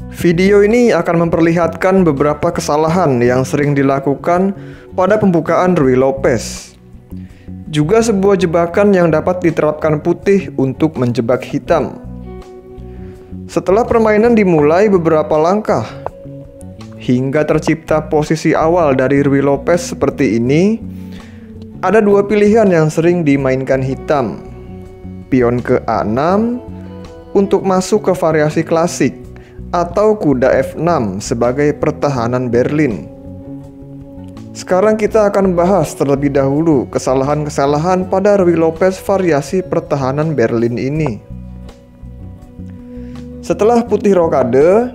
Video ini akan memperlihatkan beberapa kesalahan yang sering dilakukan pada pembukaan Ruy Lopez. Juga sebuah jebakan yang dapat diterapkan putih untuk menjebak hitam. Setelah permainan dimulai beberapa langkah, hingga tercipta posisi awal dari Ruy Lopez seperti ini, ada dua pilihan yang sering dimainkan hitam. Pion ke A6 untuk masuk ke variasi klasik, atau kuda F6 sebagai pertahanan Berlin. Sekarang kita akan bahas terlebih dahulu kesalahan-kesalahan pada Ruy Lopez variasi pertahanan Berlin ini. Setelah putih rokade,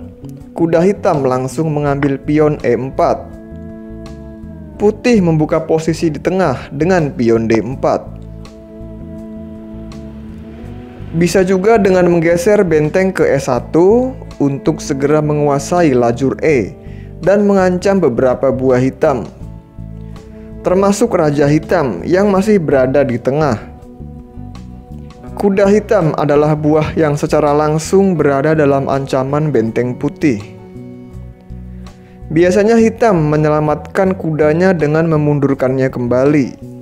kuda hitam langsung mengambil pion E4. Putih membuka posisi di tengah dengan pion D4. Bisa juga dengan menggeser benteng ke E1 untuk segera menguasai lajur E dan mengancam beberapa buah hitam, termasuk raja hitam yang masih berada di tengah. Kuda hitam adalah buah yang secara langsung berada dalam ancaman benteng putih. Biasanya hitam menyelamatkan kudanya dengan memundurkannya kembali.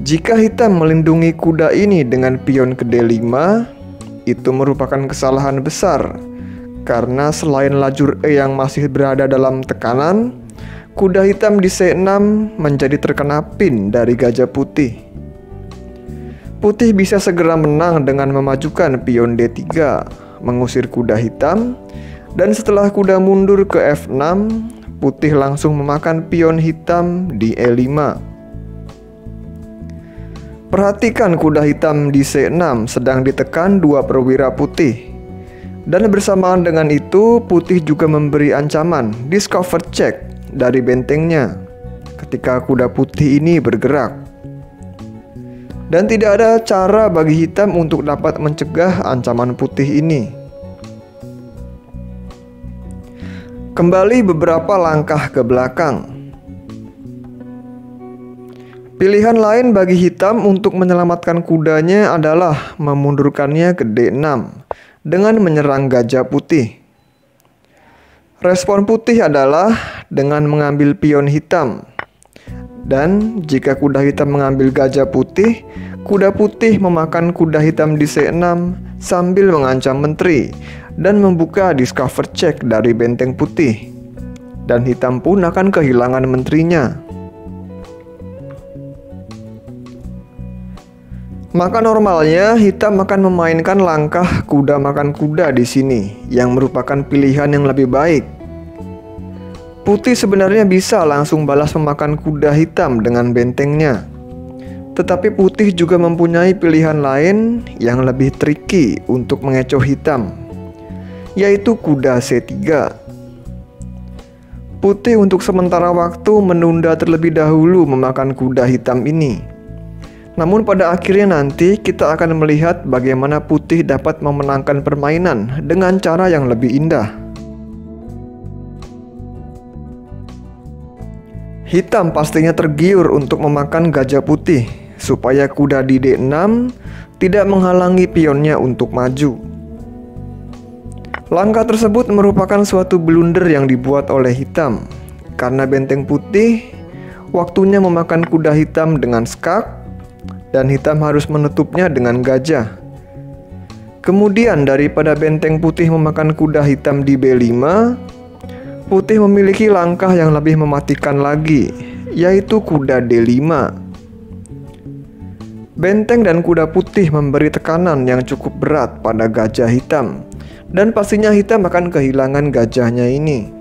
Jika hitam melindungi kuda ini dengan pion ke D5, itu merupakan kesalahan besar, karena selain lajur E yang masih berada dalam tekanan, kuda hitam di C6 menjadi terkena pin dari gajah putih. Putih bisa segera menang dengan memajukan pion D3, mengusir kuda hitam, dan setelah kuda mundur ke F6, putih langsung memakan pion hitam di E5. Perhatikan kuda hitam di C6 sedang ditekan dua perwira putih. Dan bersamaan dengan itu, putih juga memberi ancaman discover check dari bentengnya ketika kuda putih ini bergerak. Dan tidak ada cara bagi hitam untuk dapat mencegah ancaman putih ini. Kembali beberapa langkah ke belakang. Pilihan lain bagi hitam untuk menyelamatkan kudanya adalah memundurkannya ke D6 dengan menyerang gajah putih. Respon putih adalah dengan mengambil pion hitam. Dan jika kuda hitam mengambil gajah putih, kuda putih memakan kuda hitam di C6 sambil mengancam menteri dan membuka discover check dari benteng putih. Dan hitam pun akan kehilangan menterinya. Maka normalnya hitam akan memainkan langkah kuda makan kuda di sini, yang merupakan pilihan yang lebih baik. Putih sebenarnya bisa langsung balas memakan kuda hitam dengan bentengnya. Tetapi putih juga mempunyai pilihan lain yang lebih tricky untuk mengecoh hitam, yaitu kuda C3. Putih untuk sementara waktu menunda terlebih dahulu memakan kuda hitam ini. Namun pada akhirnya nanti kita akan melihat bagaimana putih dapat memenangkan permainan dengan cara yang lebih indah. Hitam pastinya tergiur untuk memakan gajah putih supaya kuda di D6 tidak menghalangi pionnya untuk maju. Langkah tersebut merupakan suatu blunder yang dibuat oleh hitam, karena benteng putih waktunya memakan kuda hitam dengan skak, dan hitam harus menutupnya dengan gajah. Kemudian daripada benteng putih memakan kuda hitam di B5, putih memiliki langkah yang lebih mematikan lagi, yaitu kuda D5. Benteng dan kuda putih memberi tekanan yang cukup berat pada gajah hitam, dan pastinya hitam akan kehilangan gajahnya ini.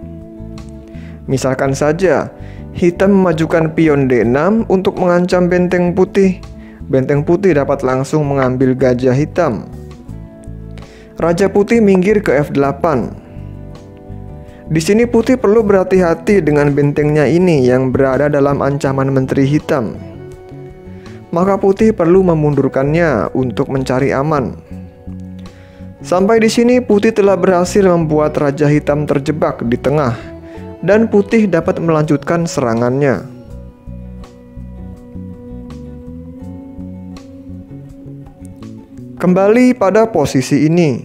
Misalkan saja, hitam memajukan pion D6 untuk mengancam benteng putih. Benteng putih dapat langsung mengambil gajah hitam. Raja putih minggir ke F8. Di sini putih perlu berhati-hati dengan bentengnya ini yang berada dalam ancaman menteri hitam. Maka putih perlu memundurkannya untuk mencari aman. Sampai di sini putih telah berhasil membuat raja hitam terjebak di tengah, dan putih dapat melanjutkan serangannya. Kembali pada posisi ini.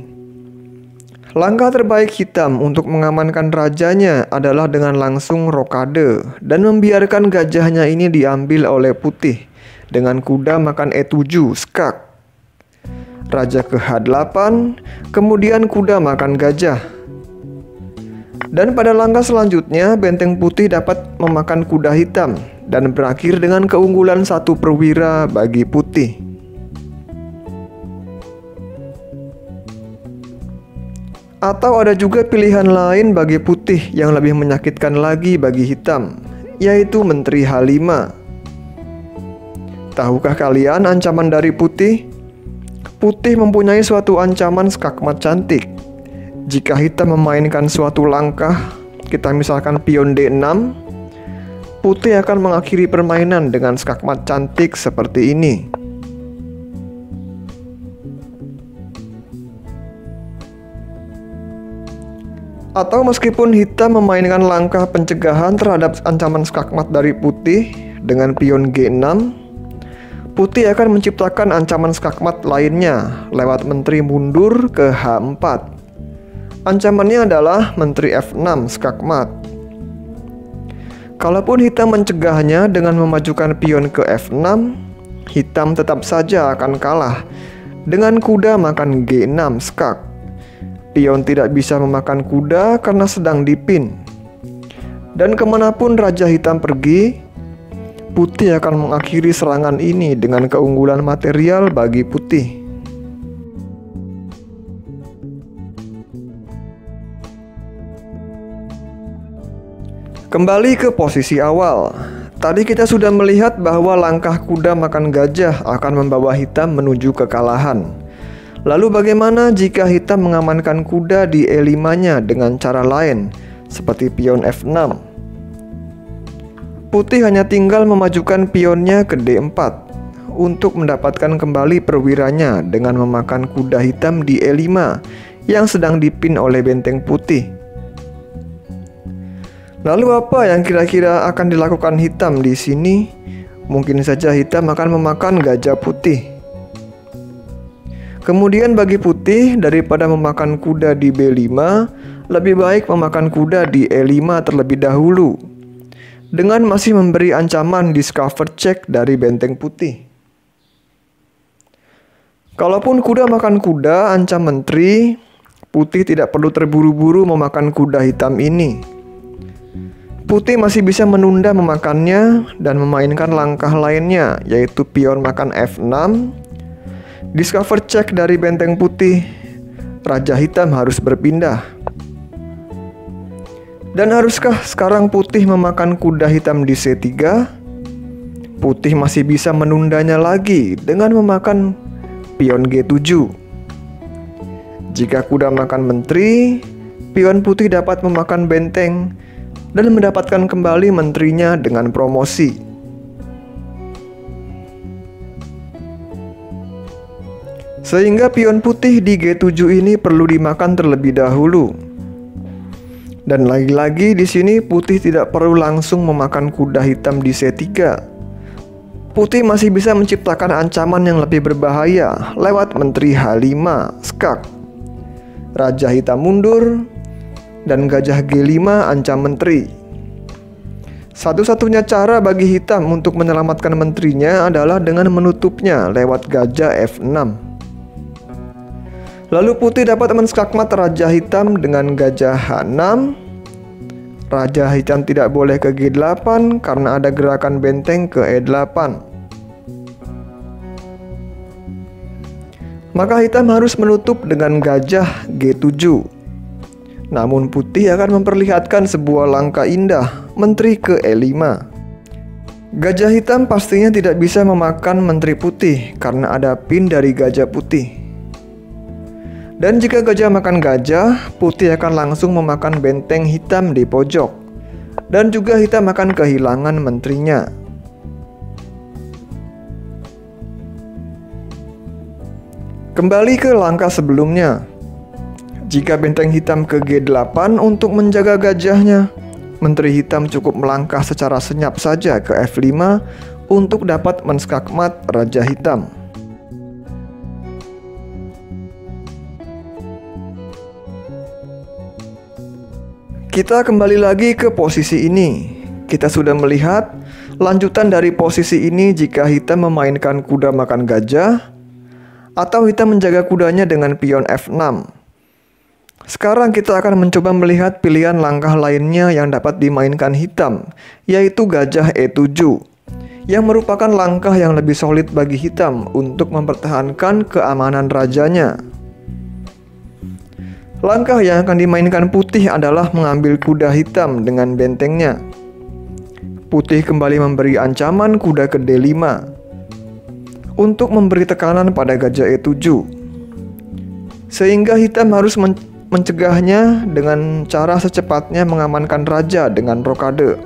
Langkah terbaik hitam untuk mengamankan rajanya adalah dengan langsung rokade dan membiarkan gajahnya ini diambil oleh putih dengan kuda makan E7 skak. Raja ke H8, kemudian kuda makan gajah. Dan pada langkah selanjutnya, benteng putih dapat memakan kuda hitam dan berakhir dengan keunggulan 1 perwira bagi putih. Atau ada juga pilihan lain bagi putih yang lebih menyakitkan lagi bagi hitam, yaitu Menteri H5. Tahukah kalian ancaman dari putih? Putih mempunyai suatu ancaman skakmat cantik. Jika hitam memainkan suatu langkah, kita misalkan pion D6, putih akan mengakhiri permainan dengan skakmat cantik seperti ini. Atau meskipun hitam memainkan langkah pencegahan terhadap ancaman skakmat dari putih dengan pion G6, putih akan menciptakan ancaman skakmat lainnya lewat menteri mundur ke H4. Ancamannya adalah menteri F6 skakmat. Kalaupun hitam mencegahnya dengan memajukan pion ke F6, hitam tetap saja akan kalah dengan kuda makan G6 skak. Pion tidak bisa memakan kuda karena sedang dipin. Dan kemanapun Raja Hitam pergi, putih akan mengakhiri serangan ini dengan keunggulan material bagi putih. Kembali ke posisi awal. Tadi kita sudah melihat bahwa langkah kuda makan gajah akan membawa hitam menuju kekalahan. Lalu bagaimana jika hitam mengamankan kuda di E5-nya dengan cara lain, seperti pion F6? Putih hanya tinggal memajukan pionnya ke D4 untuk mendapatkan kembali perwiranya dengan memakan kuda hitam di E5 yang sedang dipin oleh benteng putih. Lalu apa yang kira-kira akan dilakukan hitam di sini? Mungkin saja hitam akan memakan gajah putih. Kemudian bagi putih, daripada memakan kuda di B5, lebih baik memakan kuda di E5 terlebih dahulu, dengan masih memberi ancaman discover check dari benteng putih. Kalaupun kuda makan kuda, ancam menteri, putih tidak perlu terburu-buru memakan kuda hitam ini. Putih masih bisa menunda memakannya dan memainkan langkah lainnya, yaitu pion makan F6, discover check dari benteng putih. Raja hitam harus berpindah. Dan haruskah sekarang putih memakan kuda hitam di C3? Putih masih bisa menundanya lagi dengan memakan pion G7. Jika kuda makan menteri, pion putih dapat memakan benteng dan mendapatkan kembali menterinya dengan promosi. Sehingga pion putih di G7 ini perlu dimakan terlebih dahulu. Dan lagi-lagi di sini putih tidak perlu langsung memakan kuda hitam di C3. Putih masih bisa menciptakan ancaman yang lebih berbahaya lewat menteri H5 skak. Raja hitam mundur dan gajah G5 ancam menteri. Satu-satunya cara bagi hitam untuk menyelamatkan menterinya adalah dengan menutupnya lewat gajah F6. Lalu putih dapat menskakmat raja hitam dengan gajah H6. Raja hitam tidak boleh ke G8 karena ada gerakan benteng ke E8. Maka hitam harus menutup dengan gajah G7. Namun putih akan memperlihatkan sebuah langkah indah, menteri ke E5. Gajah hitam pastinya tidak bisa memakan menteri putih karena ada pin dari gajah putih. Dan jika gajah makan gajah, putih akan langsung memakan benteng hitam di pojok. Dan juga hitam akan kehilangan menterinya. Kembali ke langkah sebelumnya. Jika benteng hitam ke G8 untuk menjaga gajahnya, menteri hitam cukup melangkah secara senyap saja ke F5 untuk dapat menskakmat raja hitam. Kita kembali lagi ke posisi ini. Kita sudah melihat lanjutan dari posisi ini jika hitam memainkan kuda makan gajah atau hitam menjaga kudanya dengan pion F6. Sekarang kita akan mencoba melihat pilihan langkah lainnya yang dapat dimainkan hitam, yaitu gajah E7, yang merupakan langkah yang lebih solid bagi hitam untuk mempertahankan keamanan rajanya. Langkah yang akan dimainkan putih adalah mengambil kuda hitam dengan bentengnya. Putih kembali memberi ancaman kuda ke D5 untuk memberi tekanan pada gajah E7, sehingga hitam harus mencegahnya dengan cara secepatnya mengamankan raja dengan rokade.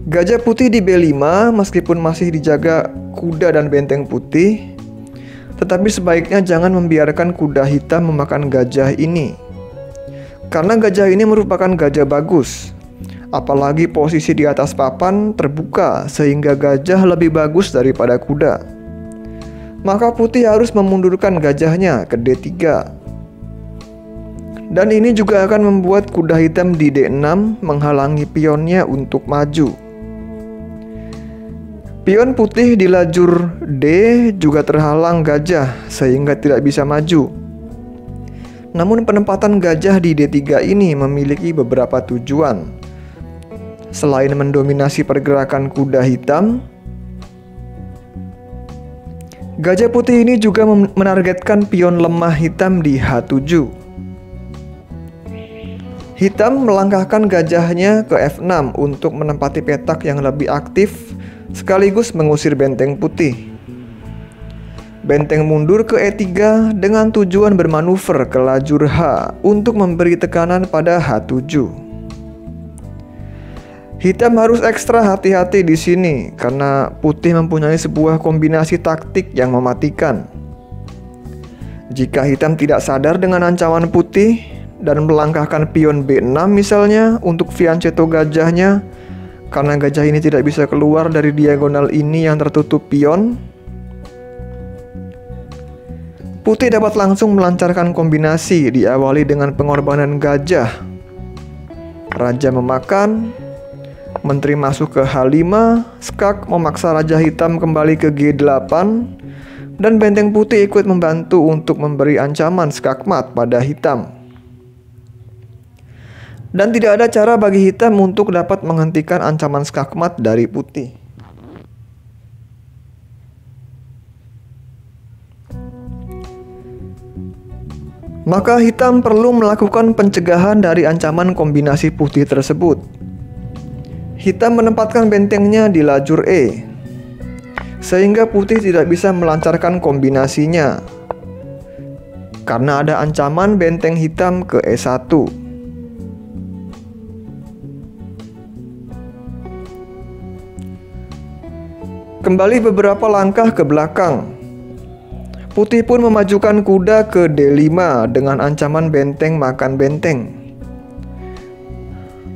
Gajah putih di B5 meskipun masih dijaga kuda dan benteng putih, tetapi sebaiknya jangan membiarkan kuda hitam memakan gajah ini, karena gajah ini merupakan gajah bagus. Apalagi posisi di atas papan terbuka sehingga gajah lebih bagus daripada kuda. Maka putih harus memundurkan gajahnya ke D3. Dan ini juga akan membuat kuda hitam di D6 menghalangi pionnya untuk maju. Pion putih di lajur D juga terhalang gajah sehingga tidak bisa maju. Namun penempatan gajah di D3 ini memiliki beberapa tujuan. Selain mendominasi pergerakan kuda hitam, gajah putih ini juga menargetkan pion lemah hitam di H7. Hitam melangkahkan gajahnya ke F6 untuk menempati petak yang lebih aktif sekaligus mengusir benteng putih. Benteng mundur ke E3 dengan tujuan bermanuver ke lajur H untuk memberi tekanan pada H7. Hitam harus ekstra hati-hati di sini karena putih mempunyai sebuah kombinasi taktik yang mematikan. Jika hitam tidak sadar dengan ancaman putih dan melangkahkan pion B6 misalnya untuk fianchetto gajahnya, karena gajah ini tidak bisa keluar dari diagonal ini yang tertutup pion, putih dapat langsung melancarkan kombinasi diawali dengan pengorbanan gajah. Raja memakan, menteri masuk ke H5, skak memaksa raja hitam kembali ke G8, dan benteng putih ikut membantu untuk memberi ancaman skakmat pada hitam. Dan tidak ada cara bagi hitam untuk dapat menghentikan ancaman skakmat dari putih. Maka hitam perlu melakukan pencegahan dari ancaman kombinasi putih tersebut. Hitam menempatkan bentengnya di lajur E, sehingga putih tidak bisa melancarkan kombinasinya, karena ada ancaman benteng hitam ke E1. Kembali beberapa langkah ke belakang, putih pun memajukan kuda ke D5 dengan ancaman benteng makan benteng.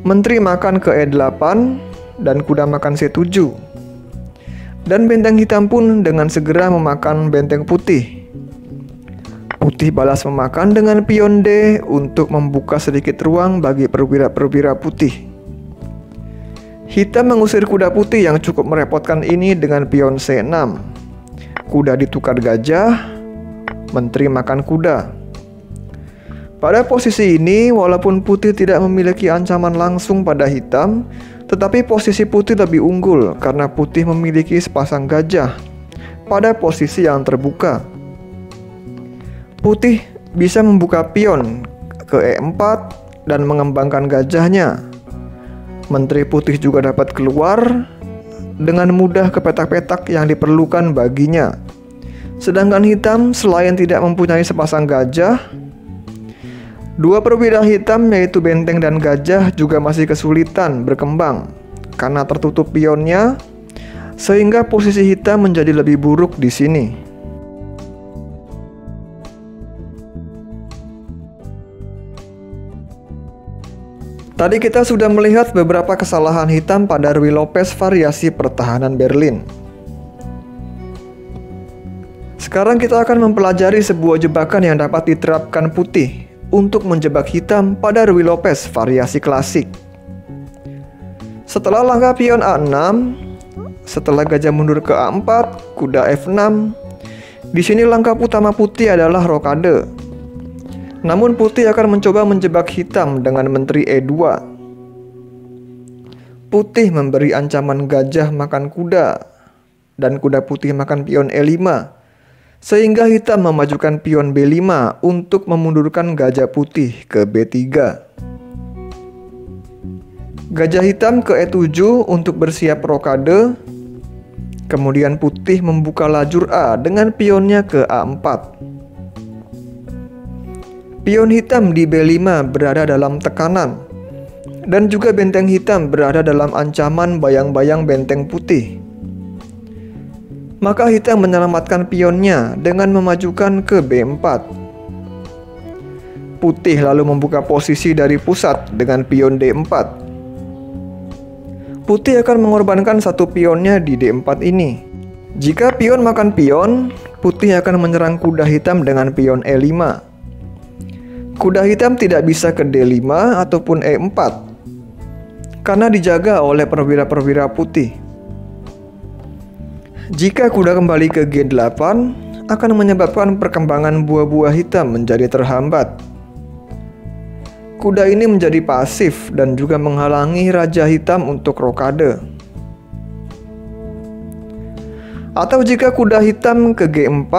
Menteri makan ke E8 dan kuda makan C7. Dan benteng hitam pun dengan segera memakan benteng putih. Putih balas memakan dengan pion D untuk membuka sedikit ruang bagi perwira-perwira putih. Hitam mengusir kuda putih yang cukup merepotkan ini dengan pion C6. Kuda ditukar gajah, menteri makan kuda. Pada posisi ini, walaupun putih tidak memiliki ancaman langsung pada hitam, tetapi posisi putih lebih unggul karena putih memiliki sepasang gajah pada posisi yang terbuka. Putih bisa membuka pion ke E4 dan mengembangkan gajahnya. Menteri putih juga dapat keluar dengan mudah ke petak-petak yang diperlukan baginya. Sedangkan hitam selain tidak mempunyai sepasang gajah, dua perwira hitam yaitu benteng dan gajah juga masih kesulitan berkembang karena tertutup pionnya, sehingga posisi hitam menjadi lebih buruk di sini. Tadi kita sudah melihat beberapa kesalahan hitam pada Ruy Lopez variasi pertahanan Berlin. Sekarang kita akan mempelajari sebuah jebakan yang dapat diterapkan putih untuk menjebak hitam pada Ruy Lopez variasi klasik. Setelah langkah pion A6, setelah gajah mundur ke A4, kuda F6. Di sini langkah utama putih adalah rokade. Namun putih akan mencoba menjebak hitam dengan menteri E2. Putih memberi ancaman gajah makan kuda, dan kuda putih makan pion E5, sehingga hitam memajukan pion B5 untuk memundurkan gajah putih ke B3. Gajah hitam ke E7 untuk bersiap rokade. Kemudian putih membuka lajur A dengan pionnya ke A4. Pion hitam di B5 berada dalam tekanan, dan juga benteng hitam berada dalam ancaman bayang-bayang benteng putih. Maka hitam menyelamatkan pionnya dengan memajukan ke B4. Putih lalu membuka posisi dari pusat dengan pion D4. Putih akan mengorbankan satu pionnya di D4 ini. Jika pion makan pion, putih akan menyerang kuda hitam dengan pion E5. Kuda hitam tidak bisa ke D5 ataupun E4 karena dijaga oleh perwira-perwira putih. Jika kuda kembali ke G8, akan menyebabkan perkembangan buah-buah hitam menjadi terhambat. Kuda ini menjadi pasif dan juga menghalangi raja hitam untuk rokade. Atau jika kuda hitam ke G4,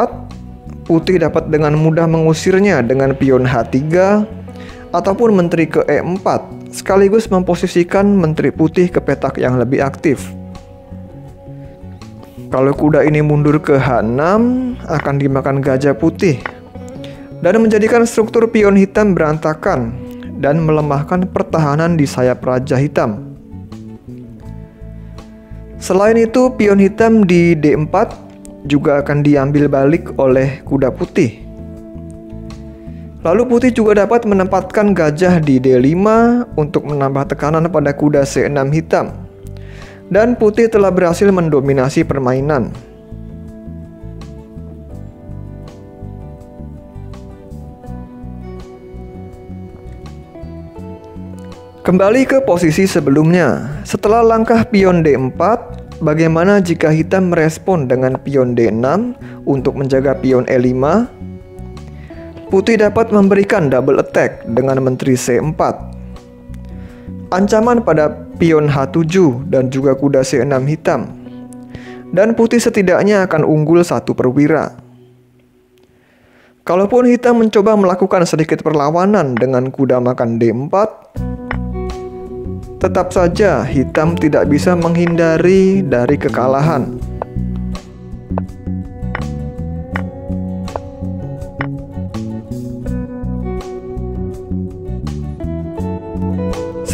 putih dapat dengan mudah mengusirnya dengan pion H3 ataupun menteri ke E4, sekaligus memposisikan menteri putih ke petak yang lebih aktif. Kalau kuda ini mundur ke H6, akan dimakan gajah putih dan menjadikan struktur pion hitam berantakan dan melemahkan pertahanan di sayap raja hitam. Selain itu, pion hitam di D4 juga akan diambil balik oleh kuda putih. Lalu putih juga dapat menempatkan gajah di D5 untuk menambah tekanan pada kuda C6 hitam. Dan putih telah berhasil mendominasi permainan. Kembali ke posisi sebelumnya. Setelah langkah pion D4, bagaimana jika hitam merespon dengan pion D6 untuk menjaga pion E5? Putih dapat memberikan double attack dengan menteri C4. Ancaman pada pion H7 dan juga kuda C6 hitam. Dan putih setidaknya akan unggul satu perwira. Kalaupun hitam mencoba melakukan sedikit perlawanan dengan kuda makan D4, tetap saja hitam tidak bisa menghindari dari kekalahan.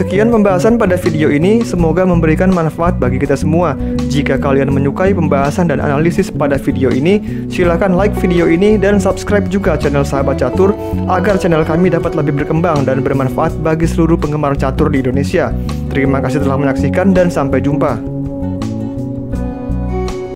Sekian pembahasan pada video ini, semoga memberikan manfaat bagi kita semua. Jika kalian menyukai pembahasan dan analisis pada video ini, silakan like video ini dan subscribe juga channel Sahabat Catur agar channel kami dapat lebih berkembang dan bermanfaat bagi seluruh penggemar catur di Indonesia. Terima kasih telah menyaksikan dan sampai jumpa.